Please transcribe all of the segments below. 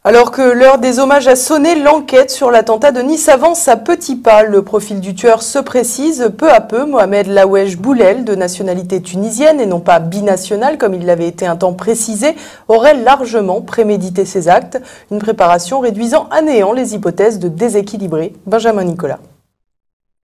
Alors que l'heure des hommages a sonné, l'enquête sur l'attentat de Nice avance à petits pas. Le profil du tueur se précise peu à peu. Mohamed Laoueche Boulel, de nationalité tunisienne et non pas binationale comme il l'avait été un temps précisé, aurait largement prémédité ses actes. Une préparation réduisant à néant les hypothèses de déséquilibré. Benjamin Nicolas.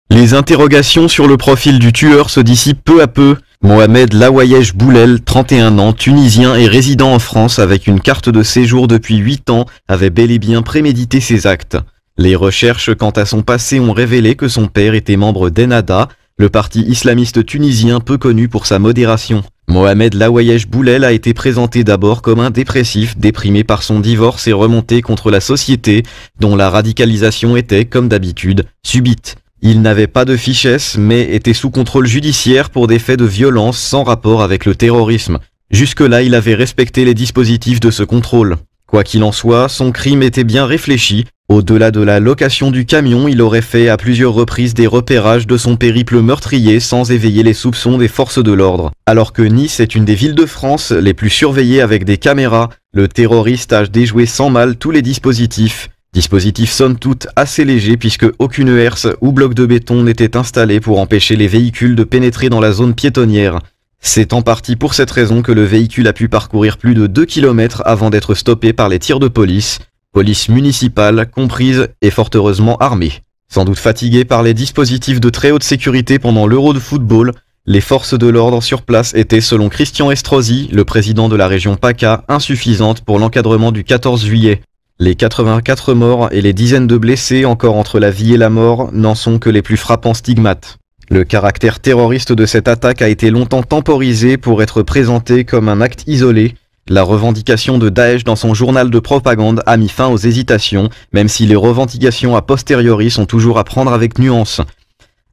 Les interrogations sur le profil du tueur se dissipent peu à peu. Mohamed Laoueche Boulel, 31 ans, tunisien et résident en France avec une carte de séjour depuis 8 ans, avait bel et bien prémédité ses actes. Les recherches quant à son passé ont révélé que son père était membre d'Ennahda, le parti islamiste tunisien peu connu pour sa modération. Mohamed Laoueche Boulel a été présenté d'abord comme un dépressif, déprimé par son divorce et remonté contre la société, dont la radicalisation était, comme d'habitude, subite. Il n'avait pas de fichesse, mais était sous contrôle judiciaire pour des faits de violence sans rapport avec le terrorisme. Jusque-là, il avait respecté les dispositifs de ce contrôle. Quoi qu'il en soit, son crime était bien réfléchi. Au-delà de la location du camion, il aurait fait à plusieurs reprises des repérages de son périple meurtrier sans éveiller les soupçons des forces de l'ordre. Alors que Nice est une des villes de France les plus surveillées avec des caméras, le terroriste a déjoué sans mal tous les dispositifs. Dispositif somme toute assez léger puisque aucune herse ou bloc de béton n'était installé pour empêcher les véhicules de pénétrer dans la zone piétonnière. C'est en partie pour cette raison que le véhicule a pu parcourir plus de 2 km avant d'être stoppé par les tirs de police municipale comprise et fort heureusement armée. Sans doute fatigués par les dispositifs de très haute sécurité pendant l'Euro de football, les forces de l'ordre sur place étaient, selon Christian Estrosi, le président de la région PACA, insuffisantes pour l'encadrement du 14 juillet. Les 84 morts et les dizaines de blessés encore entre la vie et la mort n'en sont que les plus frappants stigmates. Le caractère terroriste de cette attaque a été longtemps temporisé pour être présenté comme un acte isolé. La revendication de Daesh dans son journal de propagande a mis fin aux hésitations, même si les revendications a posteriori sont toujours à prendre avec nuance.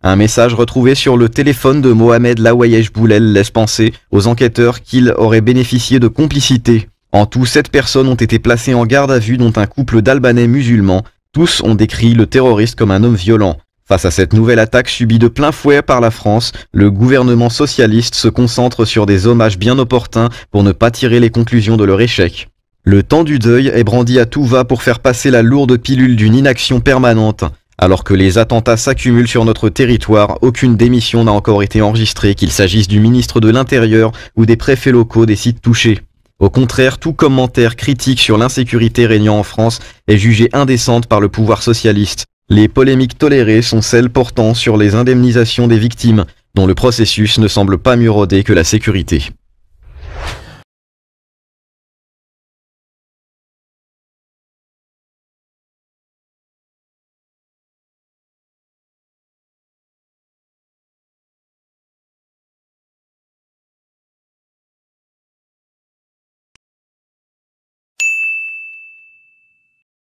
Un message retrouvé sur le téléphone de Mohamed Laoueche Boulel laisse penser aux enquêteurs qu'il aurait bénéficié de complicité. En tout, 7 personnes ont été placées en garde à vue, dont un couple d'Albanais musulmans. Tous ont décrit le terroriste comme un homme violent. Face à cette nouvelle attaque subie de plein fouet par la France, le gouvernement socialiste se concentre sur des hommages bien opportuns pour ne pas tirer les conclusions de leur échec. Le temps du deuil est brandi à tout va pour faire passer la lourde pilule d'une inaction permanente. Alors que les attentats s'accumulent sur notre territoire, aucune démission n'a encore été enregistrée, qu'il s'agisse du ministre de l'Intérieur ou des préfets locaux des sites touchés. Au contraire, tout commentaire critique sur l'insécurité régnant en France est jugé indécente par le pouvoir socialiste. Les polémiques tolérées sont celles portant sur les indemnisations des victimes, dont le processus ne semble pas mieux rodé que la sécurité.